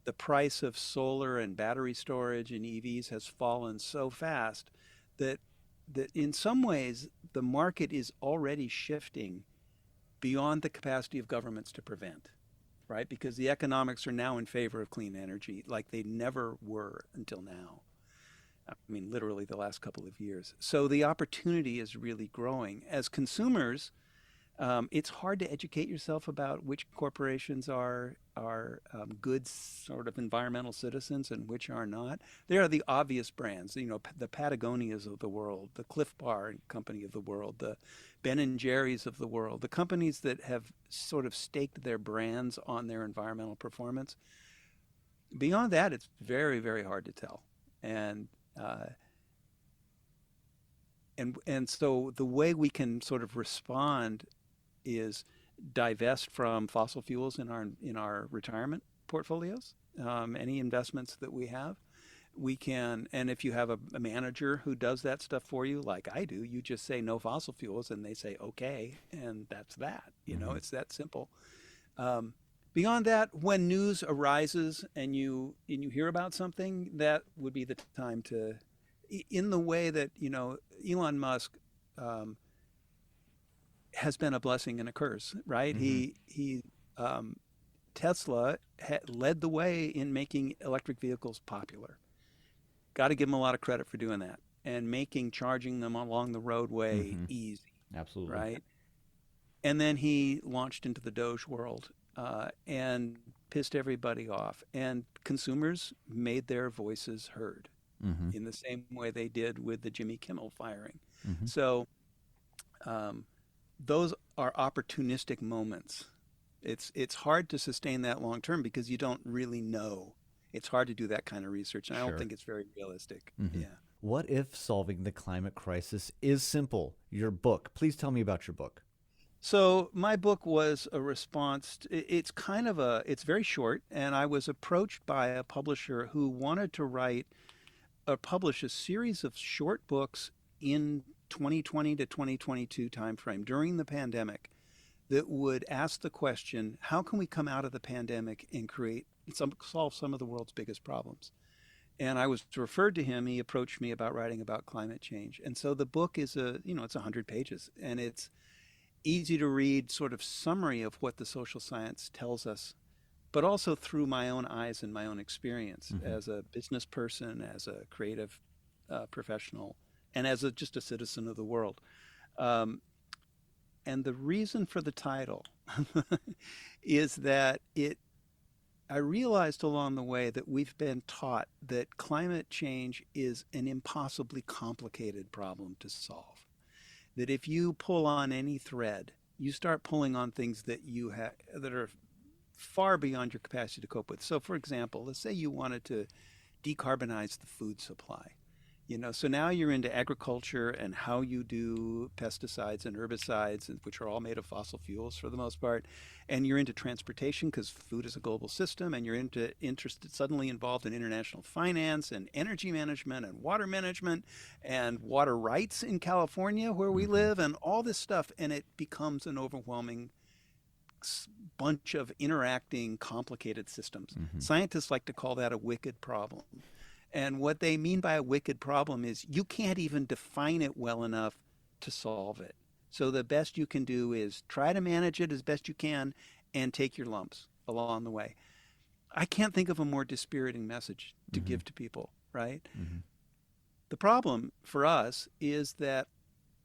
[SPEAKER 8] The price of solar and battery storage in EVs has fallen so fast that in some ways the market is already shifting beyond the capacity of governments to prevent, right? Because the economics are now in favor of clean energy like they never were until now. I mean, literally the last couple of years. So the opportunity is really growing. As consumers, it's hard to educate yourself about which corporations are good sort of environmental citizens and which are not. There are the obvious brands, you know, the Patagonias of the world, the Cliff Bar Company of the world, the Ben and Jerry's of the world, the companies that have sort of staked their brands on their environmental performance. Beyond that, it's very, very hard to tell. And so the way we can sort of respond is divest from fossil fuels in our retirement portfolios. Any investments that we have, we can. And if you have a manager who does that stuff for you, like I do, you just say no fossil fuels, and they say okay, and that's that. You know, it's that simple. Beyond that, when news arises and you hear about something, that would be the time to, in the way that, you know, Elon Musk has been a blessing and a curse, right? Tesla led the way in making electric vehicles popular. Got to give him a lot of credit for doing that and making charging them along the roadway easy.
[SPEAKER 1] Absolutely.
[SPEAKER 8] Right. And then he launched into the Doge world and pissed everybody off. And consumers made their voices heard in the same way they did with the Jimmy Kimmel firing. So those are opportunistic moments. It's hard to sustain that long term because you don't really know. It's hard to do that kind of research, and I don't think it's very realistic. Yeah.
[SPEAKER 1] What if solving the climate crisis is simple? Your book. Please tell me about your book.
[SPEAKER 8] So my book was a response. It's very short, and I was approached by a publisher who wanted to write or publish a series of short books in 2020 to 2022 timeframe during the pandemic that would ask the question, how can we come out of the pandemic and solve some of the world's biggest problems? And I was referred to him. He approached me about writing about climate change. And so the book is it's 100 pages, and it's easy to read sort of summary of what the social science tells us, but also through my own eyes and my own experience as a business person, as a creative professional, and as just a citizen of the world. And the reason for the title is that I realized along the way that we've been taught that climate change is an impossibly complicated problem to solve. That if you pull on any thread, you start pulling on things that that are far beyond your capacity to cope with. So, for example, let's say you wanted to decarbonize the food supply. So now you're into agriculture and how you do pesticides and herbicides, which are all made of fossil fuels for the most part. And you're into transportation because food is a global system, and you're suddenly involved in international finance and energy management and water rights in California where we live and all this stuff. And it becomes an overwhelming bunch of interacting, complicated systems. Scientists like to call that a wicked problem. And what they mean by a wicked problem is you can't even define it well enough to solve it. So the best you can do is try to manage it as best you can and take your lumps along the way. I can't think of a more dispiriting message to give to people, right? The problem for us is that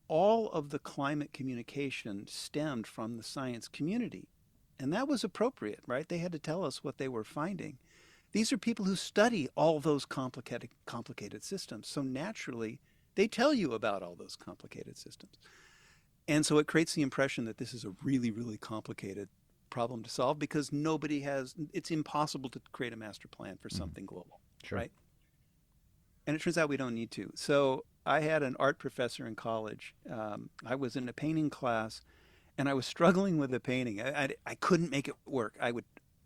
[SPEAKER 8] all of the climate communication stemmed from the science community. And that was appropriate, right? They had to tell us what they were finding. These are people who study all those complicated systems. So naturally, they tell you about all those complicated systems. And so it creates the impression that this is a really, really complicated problem to solve because it's impossible to create a master plan for something global, right? And it turns out we don't need to. So I had an art professor in college. I was in a painting class, and I was struggling with the painting. I couldn't make it work.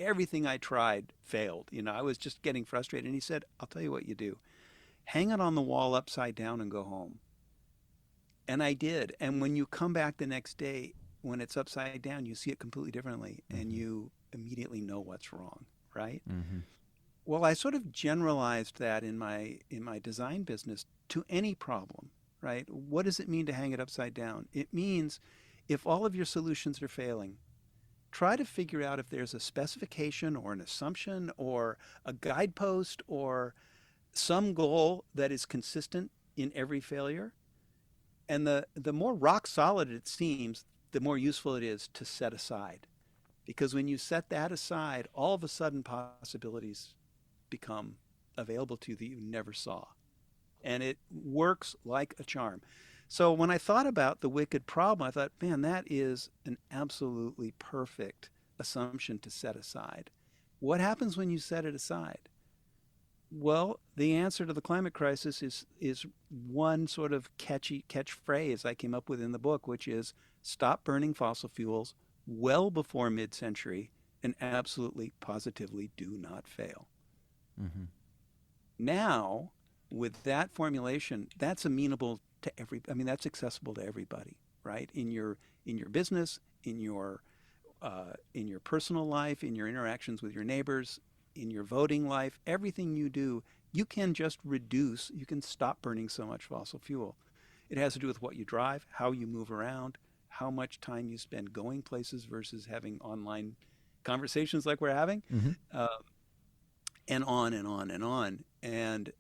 [SPEAKER 8] Everything I tried failed. I was just getting frustrated. And he said, I'll tell you what you do. Hang it on the wall upside down and go home. And I did. And when you come back the next day, when it's upside down, you see it completely differently, and you immediately know what's wrong, right?
[SPEAKER 1] Mm-hmm.
[SPEAKER 8] Well, I sort of generalized that in my design business to any problem, right? What does it mean to hang it upside down? It means if all of your solutions are failing, try to figure out if there's a specification or an assumption or a guidepost or some goal that is consistent in every failure. And the more rock solid it seems, the more useful it is to set aside. Because when you set that aside, all of a sudden possibilities become available to you that you never saw. And it works like a charm. So when I thought about the wicked problem, I thought, man, that is an absolutely perfect assumption to set aside. What happens when you set it aside? Well, the answer to the climate crisis is one sort of catchphrase I came up with in the book, which is stop burning fossil fuels well before mid-century and absolutely positively do not fail.
[SPEAKER 1] Mm-hmm.
[SPEAKER 8] Now, with that formulation, that's amenable to that's accessible to everybody, right? In your business, in your personal life, in your interactions with your neighbors, in your voting life, everything you do, you can stop burning so much fossil fuel. It has to do with what you drive, how you move around, how much time you spend going places versus having online conversations like we're having, and on and on and on. And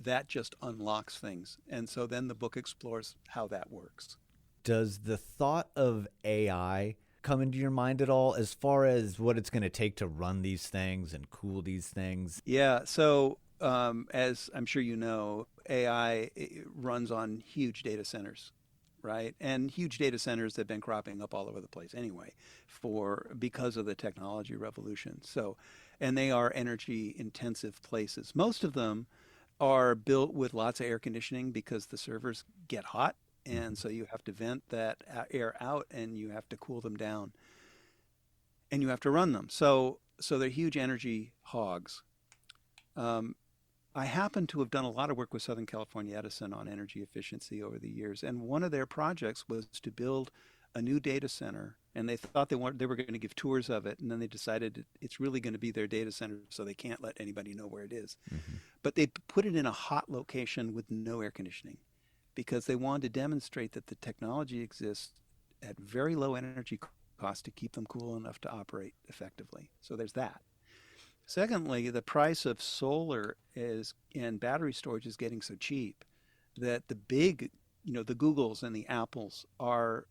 [SPEAKER 8] that just unlocks things. And so then the book explores how that works.
[SPEAKER 1] Does the thought of AI come into your mind at all as far as what it's going to take to run these things and cool these things?
[SPEAKER 8] Yeah. So as I'm sure you know, AI runs on huge data centers, right? And huge data centers have been cropping up all over the place anyway, because of the technology revolution. So, and they are energy intensive places. Most of them are built with lots of air conditioning because the servers get hot. And so you have to vent that air out and you have to cool them down and you have to run them. So they're huge energy hogs. I happen to have done a lot of work with Southern California Edison on energy efficiency over the years. And one of their projects was to build a new data center. And they thought they were going to give tours of it. And then they decided it's really going to be their data center, so they can't let anybody know where it is. Mm-hmm. But they put it in a hot location with no air conditioning, because they wanted to demonstrate that the technology exists at very low energy cost to keep them cool enough to operate effectively. So there's that. Secondly, the price of solar and battery storage is getting so cheap that the big, the Googles and the Apples are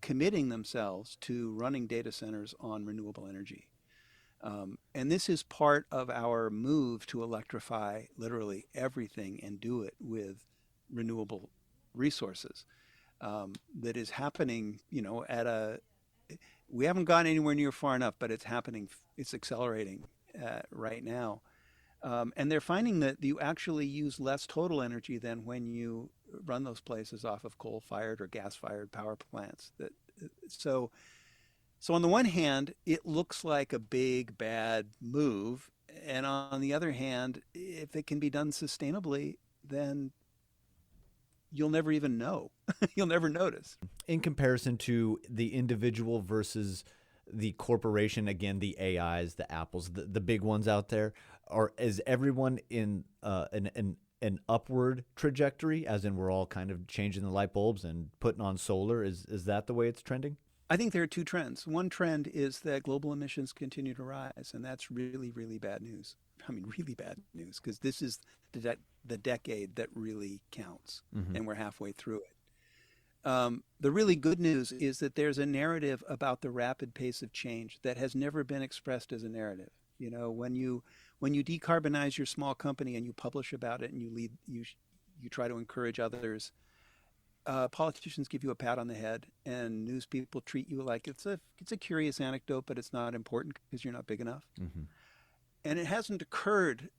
[SPEAKER 8] committing themselves to running data centers on renewable energy. And this is part of our move to electrify literally everything and do it with renewable resources. That is happening, we haven't gone anywhere near far enough, but it's happening, it's accelerating right now. And they're finding that you actually use less total energy than when you run those places off of coal-fired or gas-fired power plants. So on the one hand, it looks like a big, bad move. And on the other hand, if it can be done sustainably, then you'll never even know. You'll never notice.
[SPEAKER 1] In comparison to the individual versus the corporation, again, the AIs, the Apples, the big ones out there, is everyone in an upward trajectory, as in we're all kind of changing the light bulbs and putting on solar? Is that the way it's trending?
[SPEAKER 8] I think there are two trends. One trend is that global emissions continue to rise, and that's really, really bad news. I mean, really bad news, because this is the decade that really counts, and we're halfway through it. The really good news is that there's a narrative about the rapid pace of change that has never been expressed as a narrative. When you decarbonize your small company and you publish about it and you try to encourage others, politicians give you a pat on the head, and news people treat you like it's a curious anecdote, but it's not important because you're not big enough. Mm-hmm. And it hasn't occurred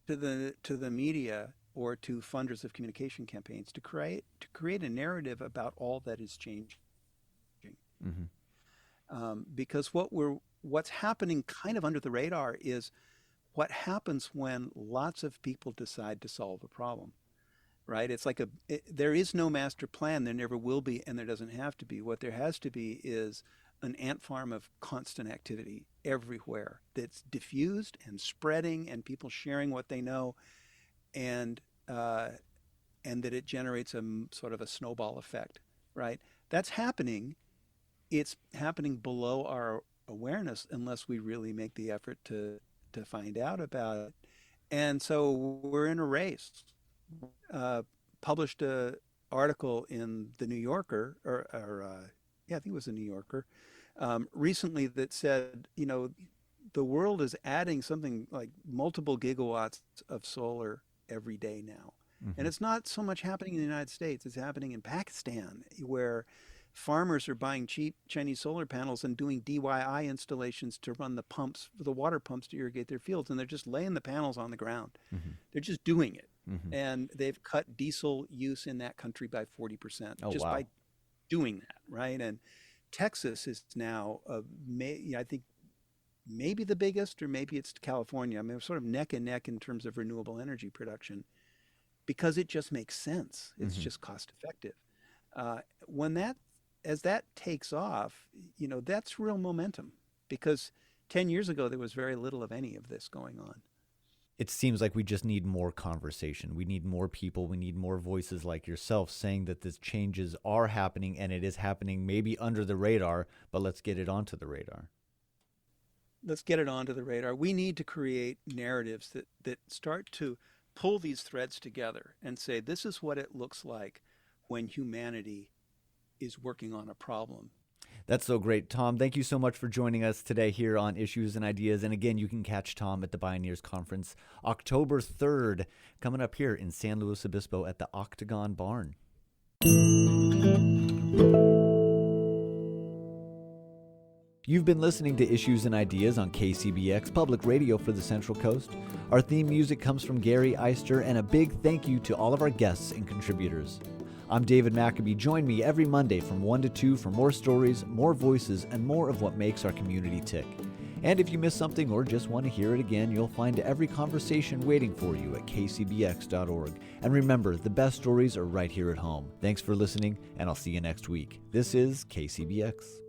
[SPEAKER 8] to the media or to funders of communication campaigns to create a narrative about all that is changing. Mm-hmm. Because what's happening kind of under the radar is what happens when lots of people decide to solve a problem. right? It's like there is no master plan. There never will be, and there doesn't have to be. What there has to be is an ant farm of constant activity everywhere that's diffused and spreading, and people sharing what they know, and that it generates sort of a snowball effect, right? That's happening. It's happening below our awareness unless we really make the effort to find out about it. And so we're in a race. Published a article in the New Yorker, I think it was the New Yorker, recently that said, the world is adding something like multiple gigawatts of solar every day now. Mm-hmm. And it's not so much happening in the United States, it's happening in Pakistan, where farmers are buying cheap Chinese solar panels and doing DIY installations to run the water pumps to irrigate their fields. And they're just laying the panels on the ground. Mm-hmm. They're just doing it. Mm-hmm. And they've cut diesel use in that country by 40% by doing that, right? And Texas is now, I think, maybe the biggest, or maybe it's California. I mean, sort of neck and neck in terms of renewable energy production, because it just makes sense. It's just cost effective. As that takes off, that's real momentum, because 10 years ago, there was very little of any of this going on.
[SPEAKER 1] It seems like we just need more conversation. We need more people. We need more voices like yourself saying that these changes are happening, and it is happening maybe under the radar, but let's get it onto the radar.
[SPEAKER 8] Let's get it onto the radar. We need to create narratives that start to pull these threads together and say, this is what it looks like when humanity is working on a problem.
[SPEAKER 1] That's so great. Tom, thank you so much for joining us today here on Issues and Ideas. And again, you can catch Tom at the Bioneers Conference October 3rd, coming up here in San Luis Obispo at the Octagon Barn. You've been listening to Issues and Ideas on KCBX Public Radio for the Central Coast. Our theme music comes from Gary Eister, and a big thank you to all of our guests and contributors. I'm David Maccabee. Join me every Monday from 1 to 2 for more stories, more voices, and more of what makes our community tick. And if you miss something or just want to hear it again, you'll find every conversation waiting for you at kcbx.org. And remember, the best stories are right here at home. Thanks for listening, and I'll see you next week. This is KCBX.